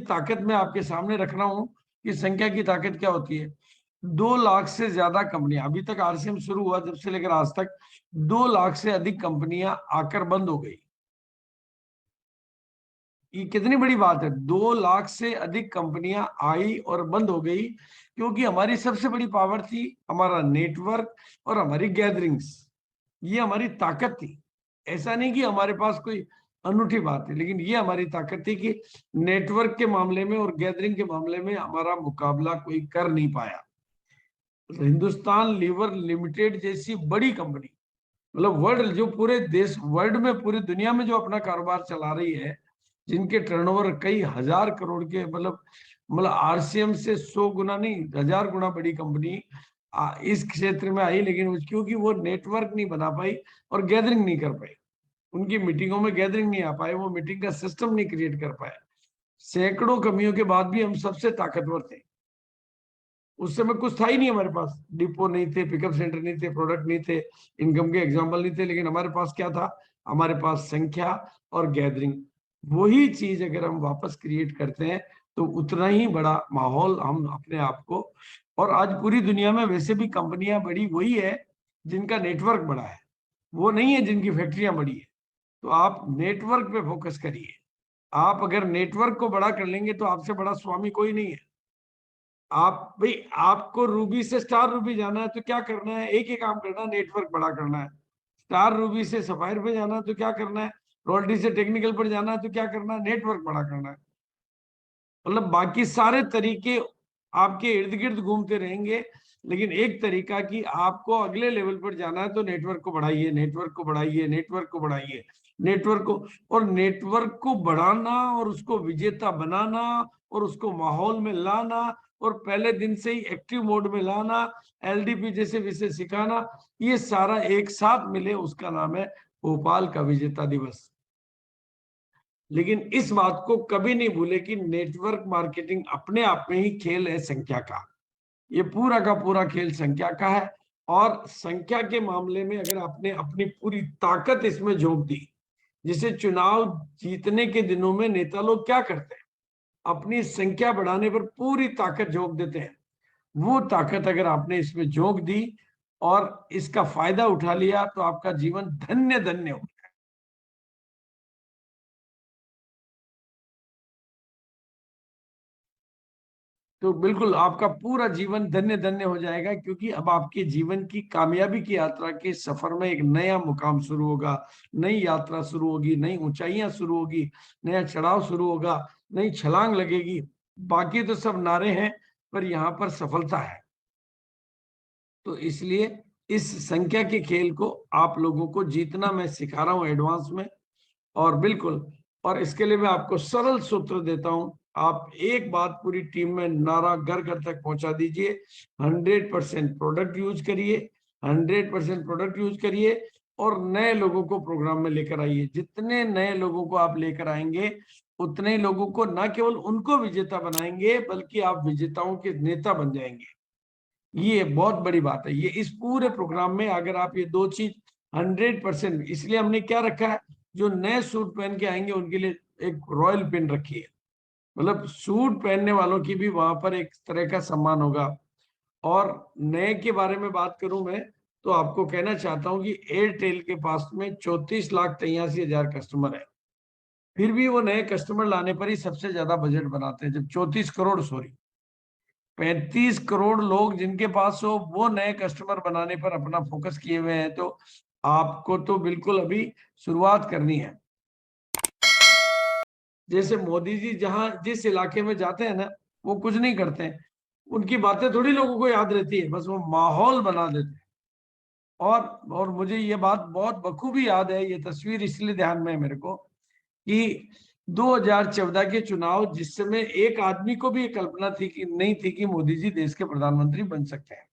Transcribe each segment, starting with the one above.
ताकत मैं आपके सामने रख रहा हूं कि संख्या की ताकत क्या होती है। 2 लाख से ज्यादा कंपनियां, अभी तक आरसीएम शुरू हुआ जब से लेकर आज तक 2 लाख से अधिक कंपनियां आकर बंद हो गई। ये कितनी बड़ी बात है, 2 लाख से अधिक कंपनियां आई और बंद हो गई, क्योंकि हमारी सबसे बड़ी पावर थी हमारा नेटवर्क और हमारी गैदरिंग्स। ये हमारी ताकत थी। ऐसा नहीं कि हमारे पास कोई अनूठी बात है, लेकिन ये हमारी ताकत थी कि नेटवर्क के मामले में और गैदरिंग के मामले में हमारा मुकाबला कोई कर नहीं पाया। हिंदुस्तान लीवर लिमिटेड जैसी बड़ी कंपनी, मतलब वर्ल्ड, जो पूरे देश, वर्ल्ड में, पूरी दुनिया में जो अपना कारोबार चला रही है, जिनके टर्नओवर कई हजार करोड़ के, मतलब आरसीएम से 100 गुना नहीं, 1000 गुना बड़ी कंपनी इस क्षेत्र में आई, लेकिन क्योंकि वो नेटवर्क नहीं बना पाई और गैदरिंग नहीं कर पाई, उनकी मीटिंगों में गैदरिंग नहीं आ पाए, वो मीटिंग का सिस्टम नहीं क्रिएट कर पाए। सैकड़ों कमियों के बाद भी हम सबसे ताकतवर थे। उस समय कुछ था ही नहीं हमारे पास, डिपो नहीं थे, पिकअप सेंटर नहीं थे, प्रोडक्ट नहीं थे, इनकम के एग्जाम्पल नहीं थे, लेकिन हमारे पास क्या था? हमारे पास संख्या और गैदरिंग। वही चीज अगर हम वापस क्रिएट करते हैं तो उतना ही बड़ा माहौल हम अपने आप को, और आज पूरी दुनिया में वैसे भी कंपनियां बड़ी वही है जिनका नेटवर्क बड़ा है, वो नहीं है जिनकी फैक्ट्रियां बड़ी है। तो आप नेटवर्क पे फोकस करिए। आप अगर नेटवर्क को बड़ा कर लेंगे तो आपसे बड़ा स्वामी कोई नहीं है। आप भाई, आपको रूबी से स्टार रूबी जाना है तो क्या करना है? एक ही काम करना है, नेटवर्क बड़ा करना है। स्टार रूबी से सफायर पे जाना है तो क्या करना है? रॉयल्टी से टेक्निकल पर जाना है तो क्या करना है? नेटवर्क बड़ा करना है। मतलब बाकी सारे तरीके आपके इर्द गिर्द घूमते रहेंगे, लेकिन एक तरीका कि आपको अगले लेवल पर जाना है तो नेटवर्क को बढ़ाइए, नेटवर्क को बढ़ाइए, नेटवर्क को बढ़ाइए, नेटवर्क को। और नेटवर्क को बढ़ाना और उसको विजेता बनाना और उसको माहौल में लाना और पहले दिन से ही एक्टिव मोड में लाना, एलडीपी जैसे विषय सिखाना, ये सारा एक साथ मिले, उसका नाम है भोपाल का विजेता दिवस। लेकिन इस बात को कभी नहीं भूले कि नेटवर्क मार्केटिंग अपने आप में ही खेल है संख्या का। ये पूरा का पूरा खेल संख्या का है। और संख्या के मामले में अगर आपने अपनी पूरी ताकत इसमें झोंक दी, जिसे चुनाव जीतने के दिनों में नेता लोग क्या करते हैं, अपनी संख्या बढ़ाने पर पूरी ताकत झोंक देते हैं। वो ताकत अगर आपने इसमें झोंक दी और इसका फायदा उठा लिया तो आपका जीवन धन्य धन्य हो। तो बिल्कुल आपका पूरा जीवन धन्य धन्य हो जाएगा, क्योंकि अब आपके जीवन की कामयाबी की यात्रा के सफर में एक नया मुकाम शुरू होगा, नई यात्रा शुरू होगी, नई ऊंचाइयां शुरू होगी, नया चढ़ाव शुरू होगा, नई छलांग लगेगी। बाकी तो सब नारे हैं, पर यहाँ पर सफलता है। तो इसलिए इस संख्या के खेल को आप लोगों को जीतना मैं सिखा रहा हूं एडवांस में। और बिल्कुल, और इसके लिए मैं आपको सरल सूत्र देता हूं। आप एक बात पूरी टीम में नारा घर घर तक पहुंचा दीजिए, 100% प्रोडक्ट यूज करिए, 100% प्रोडक्ट यूज करिए और नए लोगों को प्रोग्राम में लेकर आइए। जितने नए लोगों को आप लेकर आएंगे, उतने ही लोगों को, ना केवल उनको विजेता बनाएंगे, बल्कि आप विजेताओं के नेता बन जाएंगे। ये बहुत बड़ी बात है। ये इस पूरे प्रोग्राम में अगर आप ये दो चीज 100%, इसलिए हमने क्या रखा है, जो नए सूट पहन के आएंगे उनके लिए एक रॉयल पिन रखी है। मतलब सूट पहनने वालों की भी वहां पर एक तरह का सम्मान होगा। और नए के बारे में बात करूं मैं, तो आपको कहना चाहता हूं कि एयरटेल के पास में 34,83,000 कस्टमर है। फिर भी वो नए कस्टमर लाने पर ही सबसे ज्यादा बजट बनाते हैं। जब 34 करोड़, सॉरी, 35 करोड़ लोग जिनके पास हो, वो नए कस्टमर बनाने पर अपना फोकस किए हुए हैं, तो आपको तो बिल्कुल अभी शुरुआत करनी है। जैसे मोदी जी जहां जिस इलाके में जाते हैं ना, वो कुछ नहीं करते हैं, उनकी बातें थोड़ी लोगों को याद रहती है, बस वो माहौल बना देते हैं। और मुझे ये बात बहुत बखूबी याद है, ये तस्वीर इसलिए ध्यान में है मेरे को कि 2014 के चुनाव, जिस समय एक आदमी को भी ये कल्पना थी कि नहीं थी कि मोदी जी देश के प्रधानमंत्री बन सकते हैं।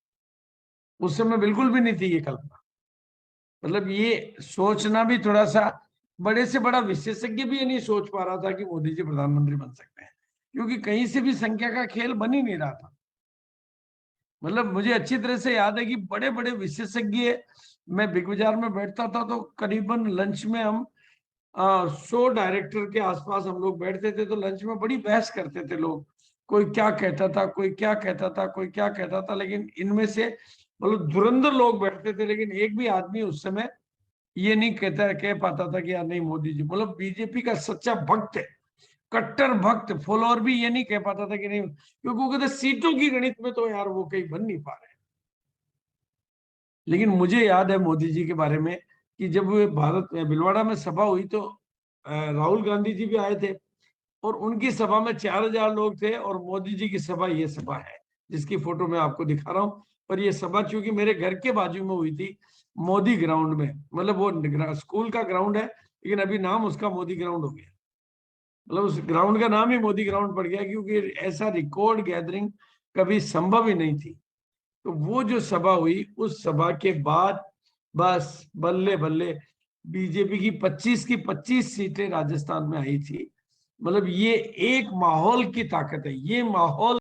उस समय बिल्कुल भी नहीं थी ये कल्पना। मतलब ये सोचना भी थोड़ा सा, बड़े से बड़ा विशेषज्ञ भी ये नहीं सोच पा रहा था कि मोदी जी प्रधानमंत्री बन सकते हैं, क्योंकि कहीं से भी संख्या का खेल बन ही नहीं रहा था। मतलब मुझे अच्छी तरह से याद है कि बड़े बड़े विशेषज्ञ, मैं बिग बाजार में बैठता था तो करीबन लंच में हम शो डायरेक्टर के आसपास हम लोग बैठते थे, तो लंच में बड़ी बहस करते थे लोग, कोई क्या कहता था, कोई क्या कहता था, कोई क्या कहता था, लेकिन इनमें से मतलब धुरंधर लोग बैठते थे, लेकिन एक भी आदमी उस समय ये नहीं कह पाता था कि यार नहीं मोदी जी, मतलब बीजेपी का सच्चा भक्त है, कट्टर भक्त फॉलोअर भी ये नहीं कह पाता था कि नहीं, क्योंकि वो कहते सीटों की गणित में तो यार वो कहीं बन नहीं पा रहे। लेकिन मुझे याद है मोदी जी के बारे में कि जब वो भारत भिलवाड़ा में सभा हुई तो राहुल गांधी जी भी आए थे, और उनकी सभा में 4,000 लोग थे, और मोदी जी की सभा ये सभा है जिसकी फोटो मैं आपको दिखा रहा हूँ। और ये सभा चूंकि मेरे घर के बाजू में हुई थी, मोदी ग्राउंड में, मतलब वो स्कूल का ग्राउंड है, लेकिन अभी नाम उसका मोदी ग्राउंड हो गया, मतलब उस ग्राउंड का नाम ही मोदी ग्राउंड पड़ गया, क्योंकि ऐसा रिकॉर्ड गैदरिंग कभी संभव ही नहीं थी। तो वो जो सभा हुई, उस सभा के बाद बस बल्ले बल्ले बीजेपी की 25 सीटें राजस्थान में आई थी। मतलब ये एक माहौल की ताकत है, ये माहौल